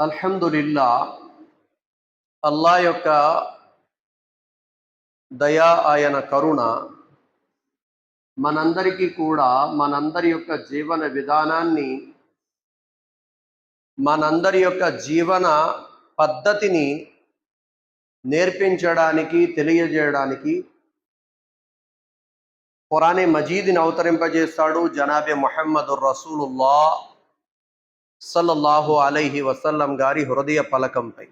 అల్హమ్దులిల్లా అల్లా యొక్క దయా ఆయన కరుణ మనందరికీ కూడా మనందరి యొక్క జీవన విధానాన్ని మనందరి యొక్క జీవన పద్ధతిని నేర్పించడానికి తెలియజేయడానికి ఖురానే మజీద్ని అవతరింపజేస్తాడు జనాబే ముహమ్మదుర్ రసూలుల్లా సల్లల్లాహు అలైహి వసల్లం గారి హృదయ పలకంపై.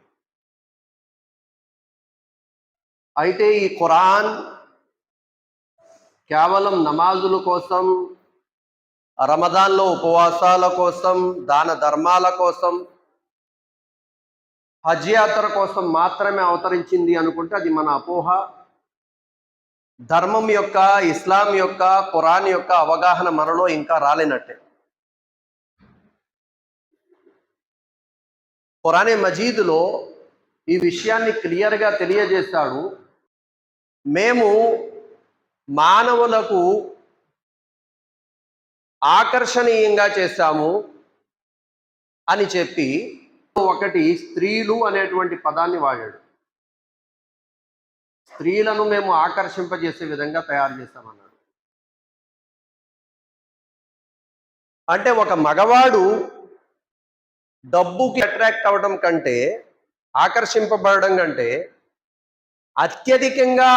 అయితే ఈ ఖురాన్ కేవలం నమాజుల కోసం, రమదాన్లో ఉపవాసాల కోసం, దాన ధర్మాల కోసం, హజ్ యాత్ర కోసం మాత్రమే అవతరించింది అనుకుంటే అది మన అపోహ. ధర్మం యొక్క, ఇస్లాం యొక్క, ఖురాన్ యొక్క అవగాహన మనలో ఇంకా రాలేనట్టే. ఖురానే మజీదులో ఈ విషయాన్ని క్లియర్గా తెలియజేస్తాడు. మేము మానవులకు ఆకర్షణీయంగా చేశాము అని చెప్పి ఒకటి స్త్రీలు అనేటువంటి పదాన్ని వాడాడు. స్త్రీలను మేము ఆకర్షింపజేసే విధంగా తయారు చేస్తామన్నాడు. అంటే ఒక మగవాడు డబ్బుకి అట్రాక్ట్ అవ్వడం కంటే, ఆకర్షింపబడడం కంటే అత్యధికంగా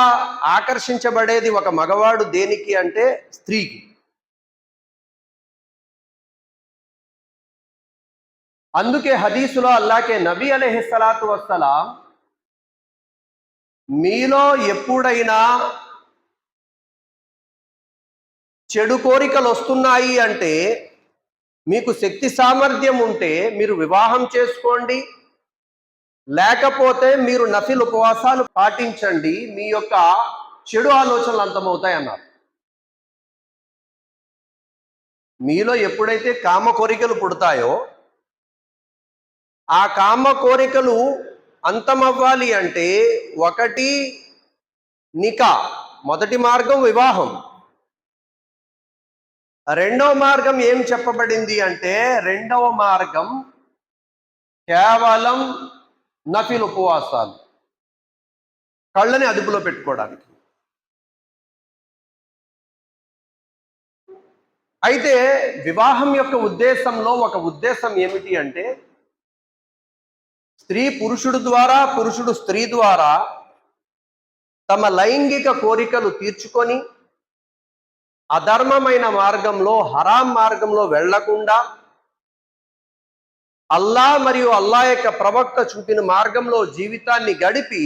ఆకర్షించబడేది ఒక మగవాడు దేనికి అంటే స్త్రీకి. అందుకే హదీసులో అల్లాకే నబీ అలైహిస్సలాతు వస్సలాం మీలో ఎప్పుడైనా చెడు కోరికలు వస్తున్నాయి అంటే, మీకు శక్తి సామర్థ్యం ఉంటే మీరు వివాహం చేసుకోండి, లేకపోతే మీరు నఫిల్ ఉపవాసాలు పాటించండి, మీ యొక్క చెడు ఆలోచనలు అంతమవుతాయి అన్నారు. మీలో ఎప్పుడైతే కామ కోరికలు పుడతాయో, ఆ కామ కోరికలు అంతమవ్వాలి అంటే ఒకటి నికా, మొదటి మార్గం వివాహం. రెండవ మార్గం ఏం చెప్పబడింది అంటే, రెండవ మార్గం కేవలం నఫిల్ ఉపవాసాలు, కళ్ళని అదుపులో పెట్టుకోవడానికి. అయితే వివాహం యొక్క ఉద్దేశంలో ఒక ఉద్దేశం ఏమిటి అంటే, స్త్రీ పురుషుడు ద్వారా, పురుషుడు స్త్రీ ద్వారా తమ లైంగిక కోరికలు తీర్చుకొని అధర్మమైన మార్గంలో, హరాం మార్గంలో వెళ్లకుండా అల్లా మరియు అల్లా యొక్క ప్రవక్త చూపిన మార్గంలో జీవితాన్ని గడిపి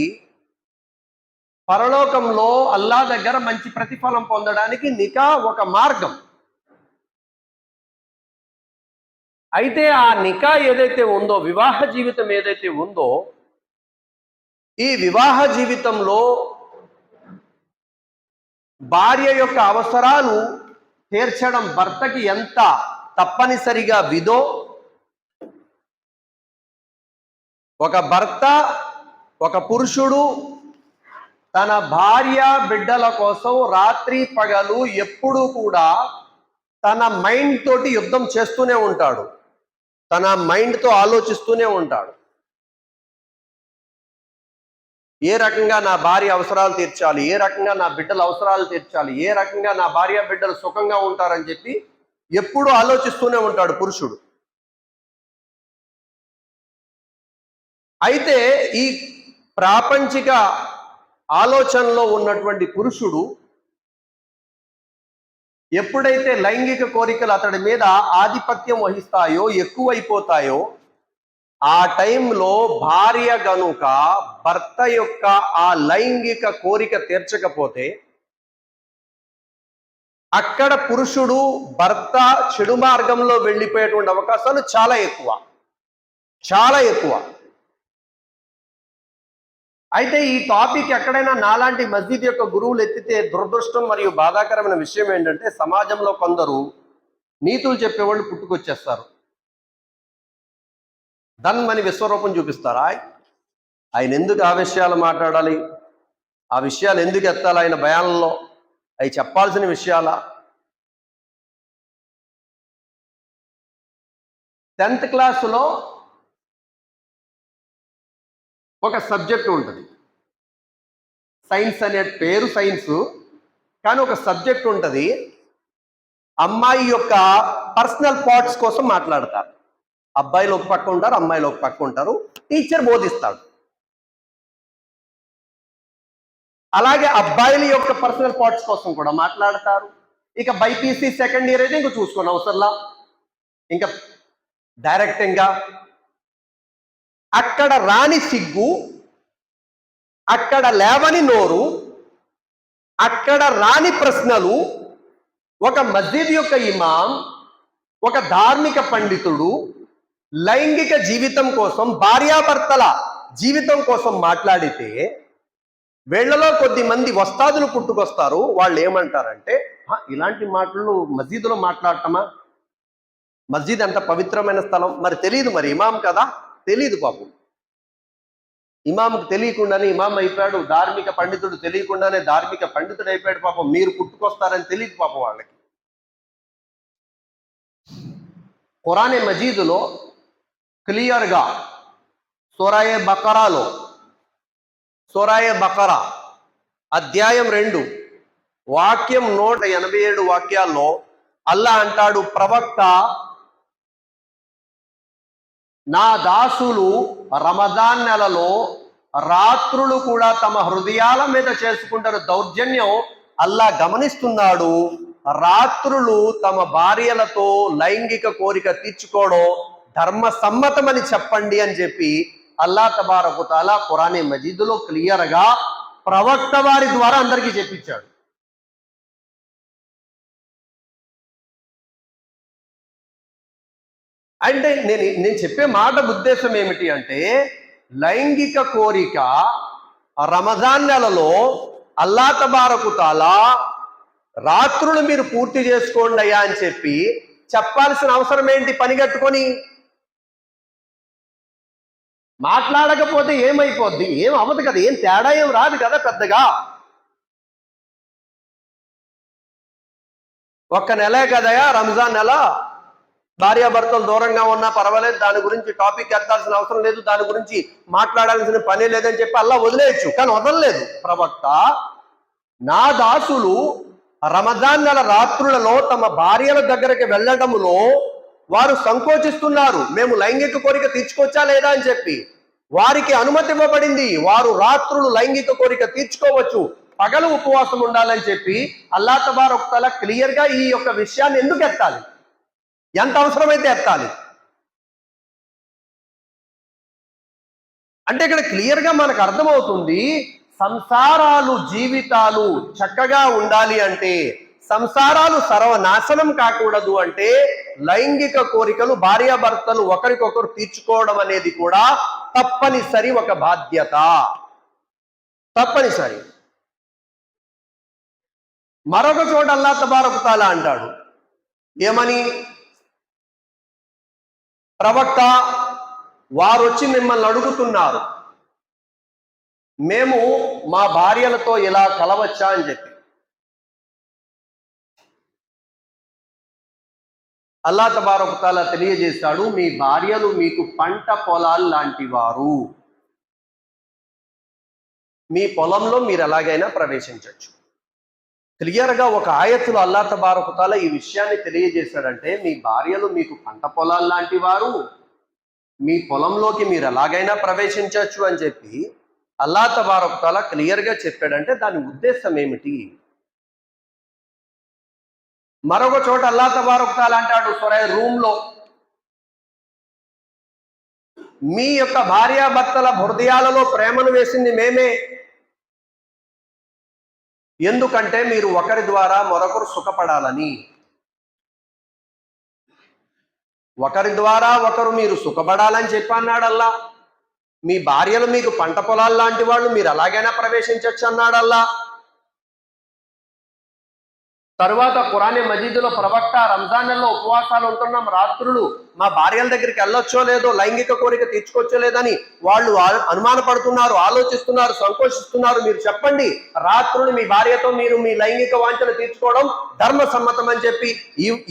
పరలోకంలో అల్లా దగ్గర మంచి ప్రతిఫలం పొందడానికి నికా ఒక మార్గం. అయితే ఆ నికా ఏదైతే ఉందో, వివాహ జీవితం ఏదైతే ఉందో, ఈ వివాహ జీవితంలో భార్య యొక్క అవసరాలు తీర్చడం భర్తకి ఎంత తప్పనిసరిగా విదో, ఒక భర్త, ఒక పురుషుడు తన భార్య బిడ్డల కోసం రాత్రి పగలు ఎప్పుడూ కూడా తన మైండ్ తోటి యుద్ధం చేస్తూనే ఉంటాడు, తన మైండ్తో ఆలోచిస్తూనే ఉంటాడు. ఏ రకంగా నా భార్య అవసరాలు తీర్చాలి, ఏ రకంగా నా బిడ్డల అవసరాలు తీర్చాలి, ఏ రకంగా నా భార్య బిడ్డలు సుఖంగా ఉంటారని చెప్పి ఎప్పుడూ ఆలోచిస్తూనే ఉంటాడు పురుషుడు. అయితే ఈ ప్రాపంచిక ఆలోచనలో ఉన్నటువంటి పురుషుడు ఎప్పుడైతే లైంగిక కోరికలు అతడి మీద ఆధిపత్యం వహిస్తాయో, ఎక్కువైపోతాయో, ఆ టైంలో భార్య గనుక భర్త యొక్క ఆ లైంగిక కోరిక తీర్చకపోతే అక్కడ పురుషుడు, భర్త చెడు మార్గంలో వెళ్ళిపోయేటువంటి అవకాశాలు చాలా ఎక్కువ, చాలా ఎక్కువ. అయితే ఈ టాపిక్ ఎక్కడైనా నాలాంటి మస్జిద్ యొక్క గురువులు ఎత్తితే దురదృష్టం మరియు బాధాకరమైన విషయం ఏంటంటే, సమాజంలో కొందరు నీతులు చెప్పేవాళ్ళు పుట్టుకొచ్చేస్తారు. ధన్మని విశ్వరూపం చూపిస్తారా? ఆయన ఎందుకు ఆ విషయాలు మాట్లాడాలి, ఆ విషయాలు ఎందుకు ఎత్తాలి ఆయన బయానంలో, అవి చెప్పాల్సిన విషయాలా? 10th క్లాసులో ఒక సబ్జెక్ట్ ఉంటుంది. సైన్స్ అనే పేరు సైన్స్, కానీ ఒక సబ్జెక్ట్ ఉంటుంది. అమ్మాయి యొక్క పర్సనల్ పార్ట్స్ కోసం మాట్లాడతారు. అబ్బాయిలు ఒక పక్క ఉంటారు, అమ్మాయిలు ఒక పక్క ఉంటారు. టీచర్ బోధిస్తాడు. అలాగే అబ్బాయిల యొక్క పర్సనల్ పార్ట్స్ కోసం కూడా మాట్లాడతారు. ఇక బైపీసీ సెకండ్ ఇయర్ అయితే ఇంక చూసుకొని అవసరంలా, ఇంకా డైరెక్ట్గా అక్కడ రాని సిగ్గు, అక్కడ లేవని నోరు, అక్కడ రాని ప్రశ్నలు ఒక మస్జిద్ యొక్క ఇమాం, ఒక ధార్మిక పండితుడు లైంగిక జీవితం కోసం, భార్యాభర్తల జీవితం కోసం మాట్లాడితే వీళ్లలో కొద్ది మంది వస్తాదులు పుట్టుకొస్తారు. వాళ్ళు ఏమంటారంటే, ఇలాంటి మాటలు మస్జిద్లో మాట్లాడటమా? మస్జిద్ అంత పవిత్రమైన స్థలం. మరి తెలియదు, మరి ఇమాం కదా, తెలియదు పాపం. ఇమాంకు తెలియకుండానే ఇమాం అయిపోయాడు, ధార్మిక పండితుడు తెలియకుండానే ధార్మిక పండితుడు అయిపోయాడు. పాపం మీరు పుట్టుకొస్తారని తెలియదు పాపం వాళ్ళకి. ఖురానే మజీదులో క్లియర్గా సూరాయే బకరా అధ్యాయం 2 వాక్యం 187 వాక్యాల్లో అల్లా అంటాడు, ప్రవక్త నా దాసులు రమజాన్ నెలలో రాత్రులు కూడా తమ హృదయాల మీద చేసుకుంటారు దౌర్జన్యం అల్లా గమనిస్తున్నాడు. రాత్రులు తమ భార్యలతో లైంగిక కోరిక తీర్చుకోవడం ధర్మ సమ్మతమని చెప్పండి అని చెప్పి అల్లా తబారకు తాలా ఖురానే మజీదులో క్లియర్గా ప్రవక్త వారి ద్వారా అందరికీ చెప్పించాడు. అంటే నేను చెప్పే మాట ఉద్దేశం ఏమిటి అంటే, లైంగిక కోరిక రమజాన్ నెలలో అల్లా తబారకు తాలా రాత్రులు మీరు పూర్తి చేసుకోండి అయ్యా అని చెప్పి చెప్పాల్సిన అవసరం ఏంటి? పని కట్టుకొని మాట్లాడకపోతే ఏమైపోద్ది? ఏం అవ్వదు కదా, ఏం తేడా ఏం రాదు కదా పెద్దగా. ఒక్క నెలే కదయా రంజాన్ నెల, భార్యాభర్తలు దూరంగా ఉన్నా పర్వాలేదు, దాని గురించి టాపిక్ ఎత్తాల్సిన అవసరం లేదు, దాని గురించి మాట్లాడాల్సిన పని లేదని చెప్పి అల్లా వదిలేయచ్చు. కానీ వదలలేదు. ప్రవక్త నా దాసులు రమజాన్ నెల రాత్రులలో తమ భార్యల దగ్గరికి వెళ్ళడములో వారు సంకోచిస్తున్నారు. మేము లైంగిక కోరిక తీర్చుకోవచ్చా లేదా అని చెప్పి వారికి అనుమతి ఇవ్వబడింది. వారు రాత్రులు లైంగిక కోరిక తీర్చుకోవచ్చు, పగలు ఉపవాసం ఉండాలని చెప్పి అల్లా తబారక్ తఆలా క్లియర్గా ఈ యొక్క విషయాన్ని ఎందుకు ఎత్తాలి? ఎంత అవసరమైతే ఎత్తాలి. అంటే ఇక్కడ క్లియర్గా మనకు అర్థమవుతుంది, సంసారాలు జీవితాలు చక్కగా ఉండాలి అంటే, సంసారాలు సర్వనాశనం కాకూడదు అంటే లైంగిక కోరికలు భార్యాభర్తలు ఒకరికొకరు తీర్చుకోవడం అనేది కూడా తప్పనిసరి, ఒక బాధ్యత, తప్పనిసరి. మరొక చోట అల్లా తబారక్ తఆలా అంటాడు ఏమని? ప్రవక్త వారు వచ్చి మిమ్మల్ని అడుగుతున్నారు, మేము మా భార్యలతో ఇలా కలవచ్చా అని చెప్పి. అల్లా తబారక్ తఆలా తెలియజేశాడు, మీ భార్యలు మీకు పంట పొలాలు లాంటి వారు, మీ పొలంలో మీరు ఎలాగైనా ప్రవేశించవచ్చు. క్లియర్గా ఒక ఆయతులో అల్లా తబారక్ తఆలా ఈ విషయాన్ని తెలియజేశాడంటే, మీ భార్యలు మీకు పంట పొలాలు లాంటి వారు, మీ పొలంలోకి మీరు ఎలాగైనా ప్రవేశించవచ్చు అని చెప్పి అల్లా తబారక్ తఆలా క్లియర్గా చెప్పాడంటే దాని ఉద్దేశం ఏమిటి? మరొక చోట అల్లా తబారక్ తఆలా అంటాడు సూరా రూమ్లో, మీ యొక్క భార్యాభర్తల హృదయాలలో ప్రేమను వేసింది మేమే, ఎందుకంటే మీరు ఒకరి ద్వారా మరొకరు సుఖపడాలని. ఒకరి ద్వారా ఒకరు మీరు సుఖపడాలని చెప్పి అన్నాడు అల్లా. మీ భార్యలు మీకు పంట పొలాలు లాంటి వాళ్ళు, మీరు ఎలాగైనా ప్రవేశించవచ్చు అన్నాడు అల్లా. తరువాత ఖురానే మజీదులో ప్రవక్త రంజాన్ నెలలో ఉపవాసాలు ఉంటున్నాం, రాత్రులు మా భార్యల దగ్గరికి వెళ్ళొచ్చో లేదో, లైంగిక కోరిక తీర్చుకోవచ్చో లేదని వాళ్ళు అనుమానపడుతున్నారు, ఆలోచిస్తున్నారు, సంకోచిస్తున్నారు. మీరు చెప్పండి, రాత్రులు మీ భార్యతో మీరు మీ లైంగిక వాంఛలు తీర్చుకోవడం ధర్మ సమ్మతం అని చెప్పి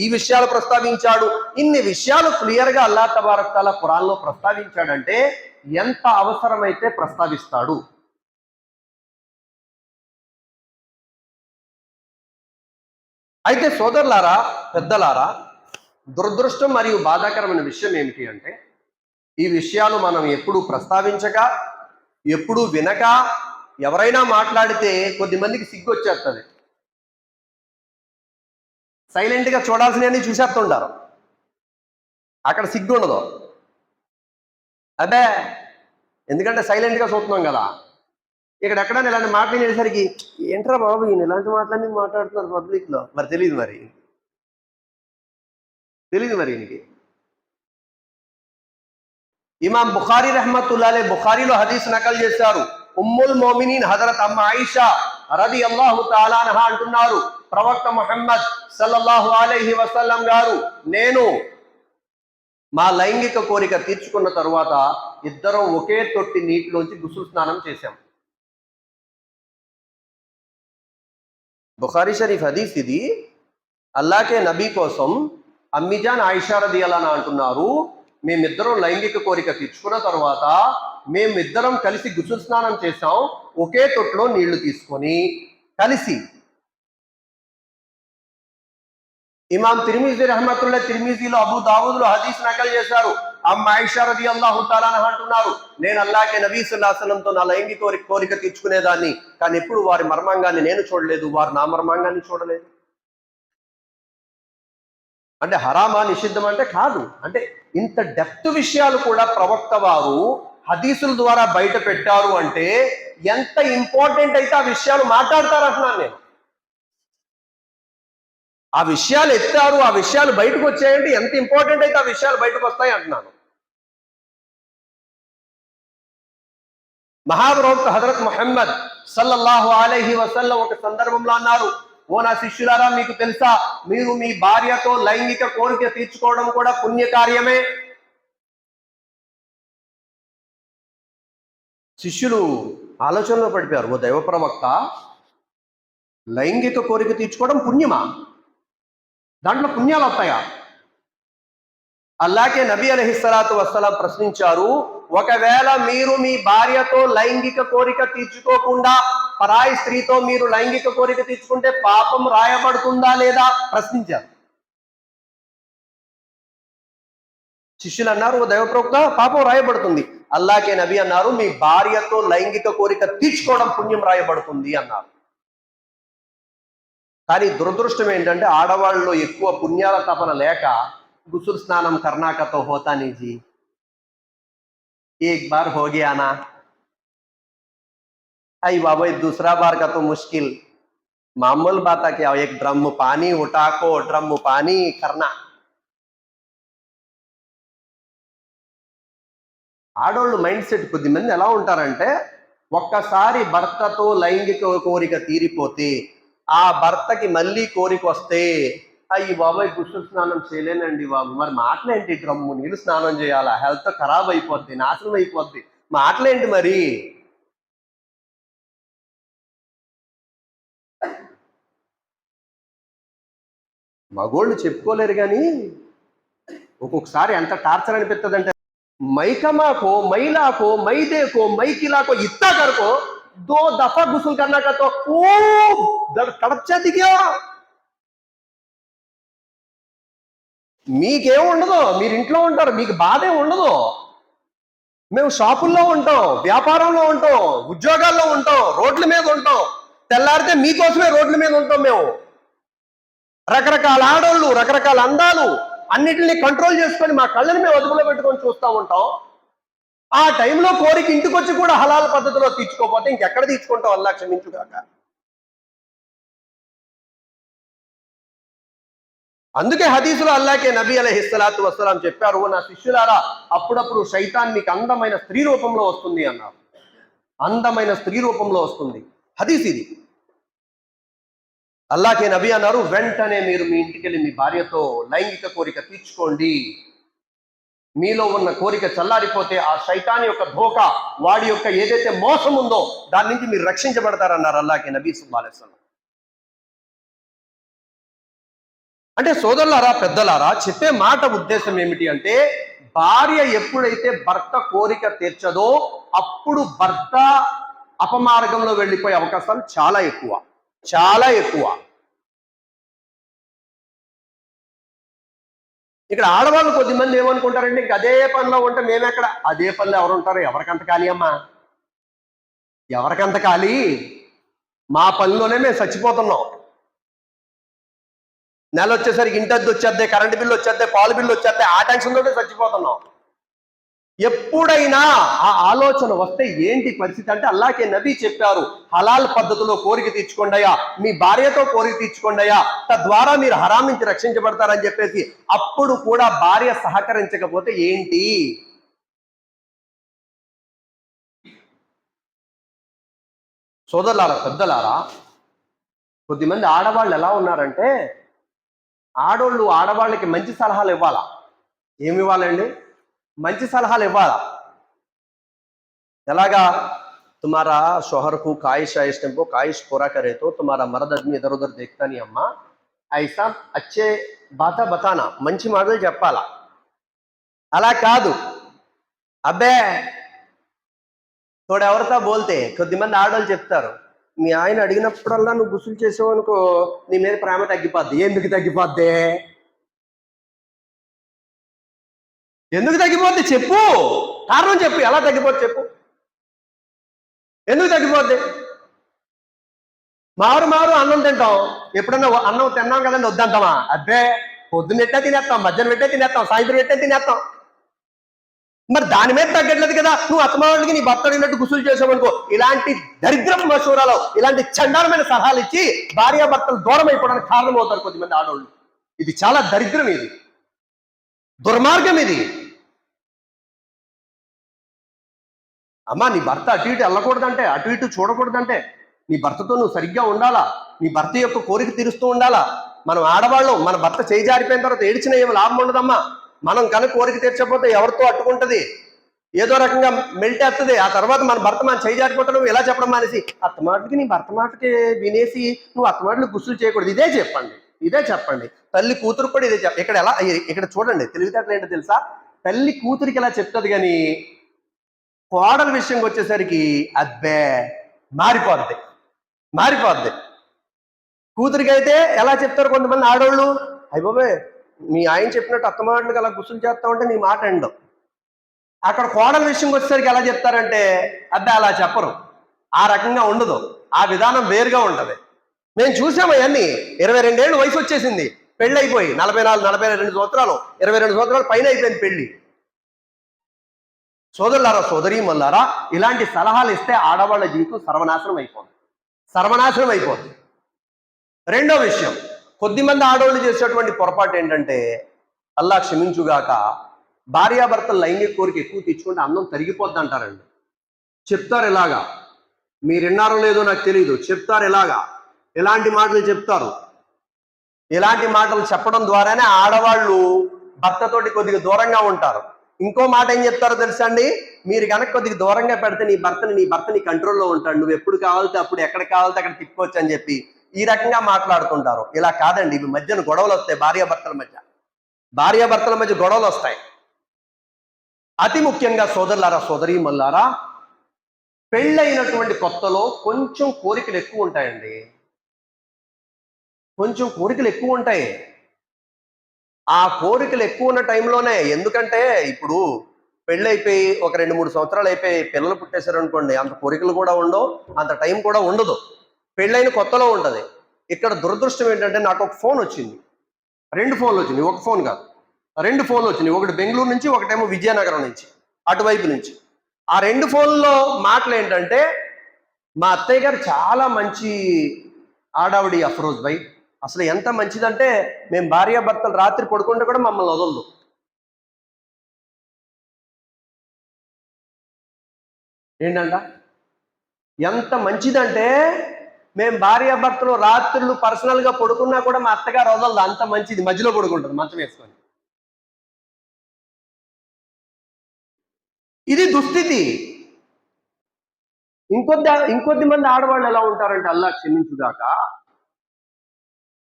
ఈ విషయాలు ప్రస్తావించాడు. ఇన్ని విషయాలు క్లియర్గా అల్లా తబారక్ తఆలా ఖురాన్లో ప్రస్తావించాడంటే ఎంత అవసరమైతే ప్రస్తావిస్తాడు. అయితే సోదరులారా, పెద్దలారా, దురదృష్టం మరియు బాధాకరమైన విషయం ఏమిటి అంటే, ఈ విషయాలు మనం ఎప్పుడూ ప్రస్తావించక, ఎప్పుడూ వినక, ఎవరైనా మాట్లాడితే కొద్దిమందికి సిగ్గు వచ్చేస్తుంది. సైలెంట్గా చూడాల్సినవన్నీ చూసేస్తుంటారు. అక్కడ సిగ్గు ఉండదు. అదే ఎందుకంటే సైలెంట్గా చూస్తున్నాం కదా. ఇక్కడ ఎక్కడైనా ఇలాంటి మాటలు చేసేసరికి ఏంట్రా బాబు ఈయన ఇలాంటి మాటలన్నీ మాట్లాడుతున్నారు పబ్లిక్లో, మరి తెలియదు మరి ఈయనకి. ఇమాం బుఖారీ రహ్మతుల్లాహి అలైహి బుఖారీలో హదీస్ నకల్ చేశారు. ఉమ్ముల్ మోమినీన్ హజరత్ అమ్మ ఆయిషా రదియల్లాహు తఆలా అన్హా అంటున్నారు, ప్రవక్త ముహమ్మద్ సల్లల్లాహు అలైహి వసల్లం గారు, నేను మా లైంగిక కోరిక తీర్చుకున్న తరువాత ఇద్దరం ఒకే తొట్టి నీటిలోంచి గుసులు స్నానం చేశాం. బుఖారీ షరీఫ్ హదీస్ ఇది. అల్లాకే నబీ కోసం అమ్మిజాన్ ఆయిషా రదియల్లాహు అన్హా అంటున్నారు, మేమిద్దరం లైంగిక కోరిక తీర్చుకున్న తర్వాత మేమిద్దరం కలిసి గుసులు స్నానం చేశాం, ఒకే తొట్టులో నీళ్లు తీసుకొని కలిసి. ఇమాం తిర్మిజీ రహమతుల్లాహి తిర్మిజీలో, అబూ దావూద్లో హదీస్ నకల్ చేశారు. అమ్మ ఆయిషా రదియల్లాహు తఆలా అన్హా అంటున్నారు, నేను అల్లాహ్కే నబీ సల్లల్లాహు అలైహి వసల్లంతో నా లైంగిక కోరిక తీర్చుకునేదాన్ని, కానీ ఎప్పుడు వారి మర్మాంగాన్ని నేను చూడలేదు, వారు నా మర్మాంగాన్ని చూడలేదు. అంటే హరామా నిషిద్ధం అంటే కాదు. అంటే ఇంత డెప్త్ విషయాలు కూడా ప్రవక్త వారు హదీసుల ద్వారా బయట పెట్టారు అంటే ఎంత ఇంపార్టెంట్ అయితే ఆ విషయాలు మాట్లాడతారంటున్నాను నేను. ఆ విషయాలు ఎత్తారు, ఆ విషయాలు బయటకు వచ్చాయంటే ఎంత ఇంపార్టెంట్ అయితే ఆ విషయాలు బయటకు వస్తాయి అంటున్నాను. మహాప్రవక్త హజరత్ ముహమ్మద్ సల్లల్లాహు అలైహి వసల్లం ఒక సందర్భంలో అన్నారు, ఓ నా శిష్యులారా, మీకు తెలుసా, మీరు మీ భార్యతో లైంగిక కోరిక తీర్చుకోవడం కూడా పుణ్యకార్యమే. శిష్యులు ఆలోచనలో పడిపోయారు, ఓ దైవ ప్రవక్త, లైంగిక కోరిక తీర్చుకోవడం పుణ్యమా? దాంట్లో పుణ్యాలు వస్తాయా? అల్లాకే నబీ అలైహిస్సలాతు వస్సలాం ప్రశ్నించారు, ఒకవేళ మీరు మీ భార్యతో లైంగిక కోరిక తీర్చుకోకుండా పరాయి స్త్రీతో మీరు లైంగిక కోరిక తీర్చుకుంటే పాపం రాయబడుతుందా లేదా ప్రశ్నించారు. శిష్యులు అన్నారు, ఓ దైవ ప్రవక్త, పాపం రాయబడుతుంది. అల్లాకే నబీ అన్నారు, మీ భార్యతో లైంగిక కోరిక తీర్చుకోవడం పుణ్యం రాయబడుతుంది అన్నారు. కానీ దురదృష్టం ఏంటంటే ఆడవాళ్ళలో ఎక్కువ పుణ్యాల తపన లేక గుసుల్ స్నానం కర్నాకతో హోతా నీజీ, एक बार हो गया ना, आई बाबा दूसरा बार का तो मुश्किल, मामूल बात है क्या, एक ड्रम पानी उठा को ड्रम पानी करना. ఆడోళ్ళు మైండ్ సెట్ కొద్దిమంది ఎలా ఉంటారంటే, ఒక్కసారి భర్తతో లైంగిక కోరిక తీరిపోతే ఆ భర్తకి మళ్ళీ కోరిక వస్తే, అయ్యి బాబాయ్ గుసులు స్నానం చేయలేనండి బాబు, మరి మాటలేంటి, డ్రమ్ము నీళ్ళు స్నానం చేయాలా, హెల్త్ ఖరాబ్ అయిపోద్ది, నాశనం అయిపోద్ది, మాటలేంటి మరి. మగోళ్ళు చెప్పుకోలేరు కానీ ఒక్కొక్కసారి ఎంత టార్చర్ అనిపిస్తుంది అంటే, मैकमा को, महिला को, मैदे को, मैकिला को इतना कर को 2 दफा गुस्ल करना का तो खूब కడప దిగా. మీకేం ఉండదు, మీరు ఇంట్లో ఉంటారు, మీకు బాధే ఉండదు. మేము షాపుల్లో ఉంటాం, వ్యాపారంలో ఉంటాం, ఉద్యోగాల్లో ఉంటాం, రోడ్ల మీద ఉంటాం, తెల్లారితే మీకోసమే రోడ్ల మీద ఉంటాం. మేము రకరకాల ఆడోళ్ళు, రకరకాల అందాలు అన్నిటిని కంట్రోల్ చేసుకొని మా కళ్ళని మేము అదుపులో పెట్టుకొని చూస్తూ ఉంటాం. ఆ టైంలో కోరిక ఇంటికి వచ్చి కూడా హలాల్ పద్ధతిలో తీర్చుకోకపోతే ఇంకెక్కడ తీర్చుకుంటాం, అల్లాహ్ క్షమించుగాక. అందుకే హదీసులో అల్లాహ్కే నబీ అలైహిస్సలాతు వస్సలాం చెప్పారు, నా శిష్యులారా, అప్పుడప్పుడు శైతాన్ మీకు అందమైన స్త్రీ రూపంలో వస్తుంది అన్నారు. అందమైన స్త్రీ రూపంలో వస్తుంది. హదీస్ ఇది. అల్లాహ్కే నబీ అన్నారు, వెంటనే మీరు మీ ఇంటికి వెళ్ళి మీ భార్యతో లైంగిక కోరిక తీర్చుకోండి. మీలో ఉన్న కోరిక చల్లారిపోతే ఆ శైతాన్ యొక్క ధోకా, వాడి యొక్క ఏదైతే మోసం ఉందో దాని నుంచి మీరు రక్షించబడతారన్నారు అల్లాహ్కే నబీ సల్లల్లాహు అలైహి వసల్లం. అంటే సోదరులారా, పెద్దలారా, చెప్పే మాట ఉద్దేశం ఏమిటి అంటే, భార్య ఎప్పుడైతే భర్త కోరిక తీర్చదో అప్పుడు భర్త అపమార్గంలో వెళ్ళిపోయే అవకాశాలు చాలా ఎక్కువ, చాలా ఎక్కువ. ఇక్కడ ఆడవాళ్ళు కొద్దిమంది ఏమనుకుంటారంటే ఇంక అదే పనిలో ఉంటే మేమెక్కడ, అదే పనిలో ఎవరు ఉంటారు, ఎవరికంత ఖాళీ అమ్మా, ఎవరికంత ఖాళీ, మా పనిలోనే మేము చచ్చిపోతున్నాం. నెల వచ్చేసరికి ఇంటద్దు వచ్చేద్దే, కరెంటు బిల్లు వచ్చేద్దే, పాలు బిల్లు వచ్చేద్దే, ఆ టెన్షన్ తోటే చచ్చిపోతున్నాం. ఎప్పుడైనా ఆ ఆలోచన వస్తే ఏంటి పరిస్థితి అంటే అల్లాకే నబీ చెప్పారు, హలాల్ పద్ధతిలో కోరిక తీర్చుకోండియా, మీ భార్యతో కోరిక తీర్చుకోండియా, తద్వారా మీరు హరాం నుంచి రక్షించబడతారని చెప్పేసి. అప్పుడు కూడా భార్య సహకరించకపోతే ఏంటి? సోదరులారా, పెద్దలారా, కొద్దిమంది ఆడవాళ్ళు ఎలా ఉన్నారంటే, ఆడోళ్ళు ఆడవాళ్ళకి మంచి సలహాలు ఇవ్వాలా. ఏమి ఇవ్వాలండి? మంచి సలహాలు ఇవ్వాలా. ఎలాగా? तुम्हारा शोहर को ख्वाहिश है इस टाइम को ख्वाहिश पूरा करे तो तुम्हारा मर्द आदमी इधर उधर देखता नहीं अम्मा, ऐसा अच्छे बात बताना, మంచి మాటలు చెప్పాలా. అలా కాదు, అబ్బే తోడెవరితో బోల్తే. కొద్దిమంది ఆడవాళ్ళు చెప్తారు, మీ ఆయన అడిగినప్పుడల్లా నువ్వు గుసులు చేసావు అనుకో నీ మీద ప్రేమ తగ్గిపోద్ది. ఎందుకు తగ్గిపోద్ది? ఎందుకు తగ్గిపోద్ది చెప్పు, కారణం చెప్పు. ఎలా తగ్గిపోద్ది చెప్పు, ఎందుకు తగ్గిపోద్ది? మారు అన్నం తింటాం, ఎప్పుడన్నా అన్నం తిన్నాం కదండి వద్దంటామా? అబ్బే పొద్దున్న పెట్టే తినేస్తాం, మధ్యాహ్నం పెట్టే తినేస్తాం, సాయంత్రం పెట్టే తినేస్తాం. మరి దాని మీద తగ్గట్లేదు కదా. నువ్వు అత్తమాడికి నీ భర్త అడిగినట్టు గుసులు చేసావనుకో, ఇలాంటి దరిద్రపు మసూరాలో ఇలాంటి చండాలమైన సలహాలు ఇచ్చి భార్యాభర్తలు దూరం అయిపోవడానికి కారణం అవుతారు కొద్దిమంది ఆడవాళ్ళు. ఇది చాలా దరిద్రం, ఇది దుర్మార్గం. ఇది అమ్మా, నీ భర్త అటు ఇటు వెళ్ళకూడదంటే, అటు ఇటు చూడకూడదంటే, నీ భర్తతో నువ్వు సరిగ్గా ఉండాలా, నీ భర్త యొక్క కోరిక తీరుస్తూ ఉండాలా. మనం ఆడవాళ్ళం, మన భర్త చేయి జారిపోయిన తర్వాత ఏడ్చిన ఏమి లాభం ఉండదమ్మా. మనం కనుక కోరిక తీర్చకపోతే ఎవరితో అట్టుకుంటది, ఏదో రకంగా మెల్టేస్తుంది. ఆ తర్వాత మన భర్త మన చేయి జారిపోతాడు. నువ్వు ఎలా చెప్పడం మానేసి అత్తమాటకి నీ భర్త మాటకి వినేసి నువ్వు అత్తమాటలు గుర్తులు చేయకూడదు. ఇదే చెప్పండి, ఇదే చెప్పండి. తల్లి కూతురు కూడా ఇదే ఇక్కడ ఎలా, ఇక్కడ చూడండి తెలివితేటలు ఏంటో తెలుసా. తల్లి కూతురికి ఎలా చెప్తుంది, కానీ కోడల విషయంకి వచ్చేసరికి అబ్బే మారిపోద్ది. కూతురికి అయితే ఎలా చెప్తారు కొంతమంది ఆడవాళ్ళు, అయిపోయి మీ ఆయన చెప్పినట్టు అత్తమాటలకు అలా గుర్తులు చేస్తామంటే నీ మాట ఎండవు. అక్కడ కోడల విషయంకి వచ్చేసరికి ఎలా చెప్తారంటే అబ్బే అలా చెప్పరు, ఆ రకంగా ఉండదు, ఆ విధానం వేరుగా ఉంటది. మేము చూసాము అవన్నీ. 22 ఏళ్ళు వయసు వచ్చేసింది, పెళ్ళి అయిపోయి 42 సంవత్సరాలు, 22 సంవత్సరాలు పైన అయిపోయింది పెళ్లి. సోదరులారా, సోదరీ మల్లారా, ఇలాంటి సలహాలు ఇస్తే ఆడవాళ్ళ జీవితం సర్వనాశనం అయిపోతుంది. రెండో విషయం, కొద్దిమంది ఆడవాళ్ళు చేసేటువంటి పొరపాటు ఏంటంటే, అల్లా క్షమించుగాక, భార్యాభర్తల లైంగిక కోరిక ఎక్కువ తెచ్చుకుంటే అన్నం తరిగిపోద్ది అంటారండి. చెప్తారు ఇలాగా, మీరు విన్నారో లేదో నాకు తెలియదు, చెప్తారు ఇలాగా, ఎలాంటి మాటలు చెప్తారు. ఇలాంటి మాటలు చెప్పడం ద్వారానే ఆడవాళ్ళు భర్తతోటి కొద్దిగా దూరంగా ఉంటారు. ఇంకో మాట ఏం చెప్తారో తెలుసా అండి, మీరు కనుక కొద్దిగా దూరంగా పెడితే నీ భర్త నీ కంట్రోల్లో ఉంటాడు, నువ్వు ఎప్పుడు కావాలితే అప్పుడు ఎక్కడ కావాలితే అక్కడ తిప్పుకోవచ్చు అని చెప్పి ఈ రకంగా మాట్లాడుతుంటారు. ఇలా కాదండి, ఇవి మధ్యన గొడవలు వస్తాయి, భార్యాభర్తల మధ్య గొడవలు వస్తాయి. అతి ముఖ్యంగా సోదరులారా, సోదరీ మల్లారా, పెళ్ళైనటువంటి కొత్తలో కొంచెం కోరికలు ఎక్కువ ఉంటాయండి, ఆ కోరికలు ఎక్కువ ఉన్న టైంలోనే. ఎందుకంటే ఇప్పుడు పెళ్ళైపోయి ఒక 2-3 సంవత్సరాలు అయిపోయి పిల్లలు పుట్టేశారు అనుకోండి, అంత కోరికలు కూడా ఉండవు, అంత టైం కూడా ఉండదు. పెళ్ళైన కొత్తలో ఉంటుంది. ఇక్కడ దురదృష్టం ఏంటంటే, నాకు ఒక ఫోన్ వచ్చింది, 2 ఫోన్లు వచ్చినాయి, ఒక ఫోన్ కాదు 2 ఫోన్లు వచ్చినాయి. ఒకటి బెంగళూరు నుంచి, ఒకటేమో విజయనగరం నుంచి, అటువైపు నుంచి. ఆ 2 ఫోన్లో మాటలు ఏంటంటే, మా అత్తయ్య గారు చాలా మంచి ఆడావిడి అఫ్రోజ్ భాయ్, అసలు ఎంత మంచిదంటే మేము భార్యాభర్తలు రాత్రి పడుకుంటే కూడా మమ్మల్ని వదలదు. ఏంటంట, ఎంత మంచిదంటే మేము భార్యాభర్తలు రాత్రులు పర్సనల్గా పడుకున్నా కూడా మా అత్తగారు వదలదు, అంత మంచిది. మధ్యలో పడుకుంటుంది మంచం వేసుకొని. ఇది దుస్థితి. ఇంకొద్ది మంది ఆడవాళ్ళు ఎలా ఉంటారంటే, అల్లా క్షమించుగాక,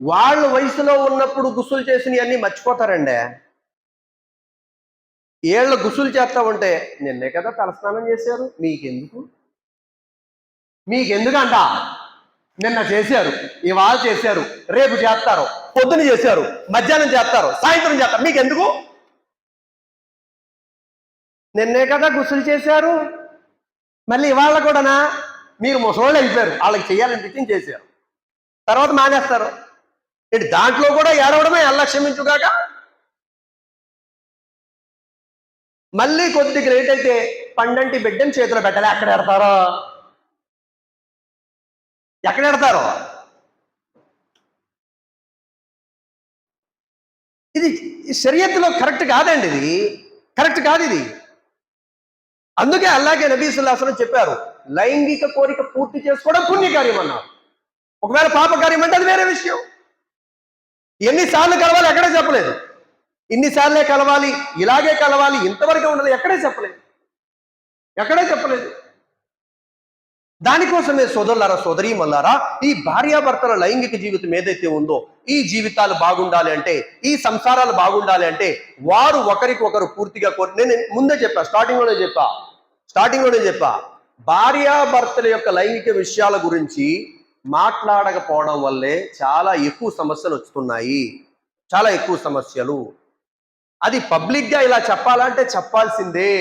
వాళ్ళు వయసులో ఉన్నప్పుడు గుస్సులు చేసినవన్నీ మర్చిపోతారండి. ఏళ్ళ గుసులు చేస్తా ఉంటే నిన్నే కదా తలస్నానం చేశారు, మీకెందుకంట? నిన్న చేశారు, ఇవాళ చేశారు, రేపు చేస్తారు, పొద్దున చేశారు, మధ్యాహ్నం చేస్తారు, సాయంత్రం చేస్తారు, మీకెందుకు? నిన్నే కదా గుసులు చేశారు, మళ్ళీ ఇవాళ కూడానా? మీరు ముసలోళ్ళు అయిపోయారు, వాళ్ళకి చేయాలనిపించింది చేశారు, తర్వాత మానేస్తారు. ఇటు దాంట్లో కూడా ఏడవడమే అల్లా క్షమించుగాక. మళ్ళీ కొద్దిగా లేట్ అయితే పండంటి బిడ్డని చేతిలో పెట్టాలి. ఎక్కడ ఎడతారో ఇది షరియత్తులో కరెక్ట్ కాదండి, ఇది కరెక్ట్ కాదు ఇది. అందుకే అల్లాగే నబీ సల్లల్లాహు అలైహి వసల్లం చెప్పారు, లైంగిక కోరిక పూర్తి చేసుకోవడం పుణ్యకార్యం అన్నారు. ఒకవేళ పాపకార్యం అంటే అది వేరే విషయం. ఎన్నిసార్లు కలవాలి ఎక్కడే చెప్పలేదు, ఇన్నిసార్లే కలవాలి, ఇలాగే కలవాలి, ఇంతవరకే ఉండదు ఎక్కడే చెప్పలేదు. దానికోసమే సోదరులారా, సోదరీమల్లారా, ఈ భార్యాభర్తల లైంగిక జీవితం ఏదైతే ఉందో, ఈ జీవితాలు బాగుండాలి అంటే, ఈ సంసారాలు బాగుండాలి అంటే వారు ఒకరికొకరు పూర్తిగా నేను ముందే చెప్పా, స్టార్టింగ్లోనే చెప్పా భార్యాభర్తల యొక్క లైంగిక విషయాల గురించి మాట్లాడకపోవడం వల్లే చాలా ఎక్కువ సమస్యలు వస్తున్నాయి, చాలా ఎక్కువ సమస్యలు. అది పబ్లిక్గా ఇలా చెప్పాలంటే చెప్పాల్సిందే.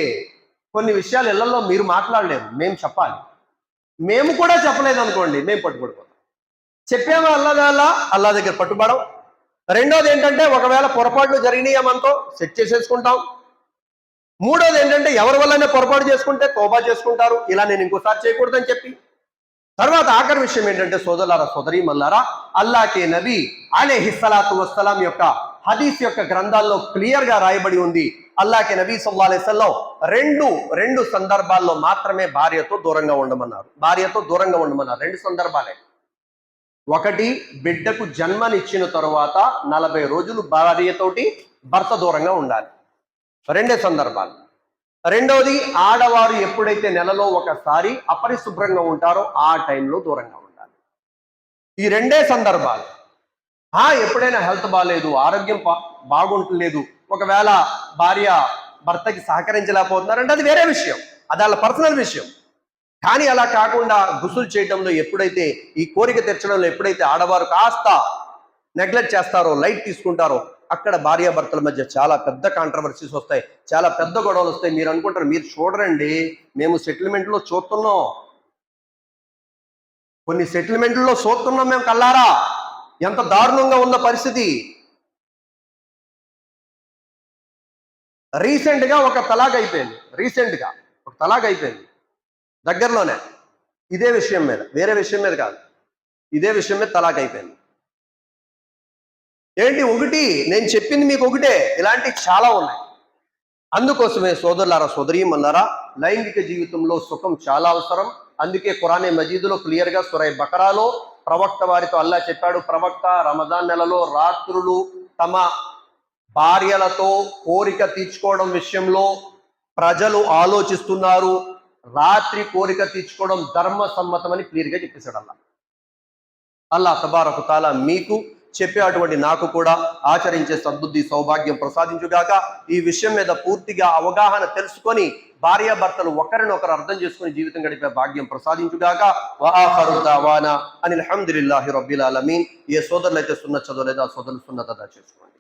కొన్ని విషయాలు ఇళ్లలో మీరు మాట్లాడలేరు, మేము చెప్పాలి. మేము కూడా చెప్పలేదు అనుకోండి, మేము పట్టుబడిపోతాం. చెప్పామో అల్లా దగ్గర పట్టుబడం. రెండోది ఏంటంటే, ఒకవేళ పొరపాట్లు జరిగినాయేమంతో సెట్ చేసేసుకుంటాం. మూడోది ఏంటంటే, ఎవరి వల్లనే పొరపాటు చేసుకుంటే తోబా చేసుకుంటారు, ఇలా నేను ఇంకోసారి చేయకూడదని చెప్పి. తర్వాత ఆఖరి విషయం ఏంటంటే, సోదరులారా, సోదరీమల్లారా, అల్లాకే నబీ అలైహిస్సలాతు వస్సలాం యొక్క హదీస్ యొక్క గ్రంథాల్లో క్లియర్ గా రాయబడి ఉంది, అల్లాకే నబీ సల్లల్లాహు అలైహి వసల్లం రెండు సందర్భాల్లో మాత్రమే భార్యతో దూరంగా ఉండమన్నారు. రెండు సందర్భాలే. ఒకటి, బిడ్డకు జన్మనిచ్చిన తరువాత 40 రోజులు భార్యతోటి భర్త దూరంగా ఉండాలి, రెండే సందర్భాలు. రెండోది, ఆడవారు ఎప్పుడైతే నెలలో ఒకసారి అపరిశుభ్రంగా ఉంటారో ఆ టైంలో దూరంగా ఉండాలి. ఈ రెండే సందర్భాలు. ఎప్పుడైనా హెల్త్ బాగాలేదు, ఆరోగ్యం బాగుంటలేదు, ఒకవేళ భార్య భర్తకి సహకరించలేకపోతున్నారంటే అది వేరే విషయం, అది వాళ్ళ పర్సనల్ విషయం. కానీ అలా కాకుండా గుసులు చేయడంలో ఎప్పుడైతే, ఈ కోరిక తీర్చడంలో ఎప్పుడైతే ఆడవారు కాస్త నెగ్లెక్ట్ చేస్తారో, లైట్ తీసుకుంటారో, అక్కడ భార్యాభర్తల మధ్య చాలా పెద్ద కాంట్రవర్సీస్ వస్తాయి, చాలా పెద్ద గొడవలు వస్తాయి. మీరు అనుకుంటారు, మీరు చూడరండి, మేము సెటిల్మెంట్లో చూస్తున్నాం, కొన్ని సెటిల్మెంట్లో చూస్తున్నాం మేము కల్లారా, ఎంత దారుణంగా ఉన్న పరిస్థితి. రీసెంట్గా ఒక తలాక్ అయిపోయింది, దగ్గరలోనే, ఇదే విషయం మీద, వేరే విషయం మీద కాదు, ఇదే విషయం మీద తలాక్ అయిపోయింది. ఏంటి ఒకటి, నేను చెప్పింది మీకు ఒకటే, ఇలాంటివి చాలా ఉన్నాయి. అందుకోసమే సోదరులారా, సోదరీమల్లారా, లైంగిక జీవితంలో సుఖం చాలా అవసరం. అందుకే ఖురానే మజీదులో క్లియర్గా సూరా బకరాలో ప్రవక్త వారితో అల్లా చెప్పాడు, ప్రవక్త రమజాన్ నెలలో రాత్రులు తమ భార్యలతో కోరిక తీర్చుకోవడం విషయంలో ప్రజలు ఆలోచిస్తున్నారు, రాత్రి కోరిక తీర్చుకోవడం ధర్మ సమ్మతమని క్లియర్గా చెప్పేశాడు అల్లా తబారక తాలా మీకు చెప్పే అటువంటి నాకు కూడా ఆచరించే సద్బుద్ధి సౌభాగ్యం ప్రసాదించుగాక. ఈ విషయం మీద పూర్తిగా అవగాహన తెలుసుకొని భార్యాభర్తలు ఒకరినొకరు అర్థం చేసుకుని జీవితం గడిపే భాగ్యం ప్రసాదించుగాక. వఆఖరు దావానా అనిల్ హమ్దులిల్లాహి రబ్బిల్ ఆలమీన్. ఏ సోదరులు అయితే సున్నత్ చదవలేదో ఆ సోదరులు సున్నత్ అదా చేసుకోండి.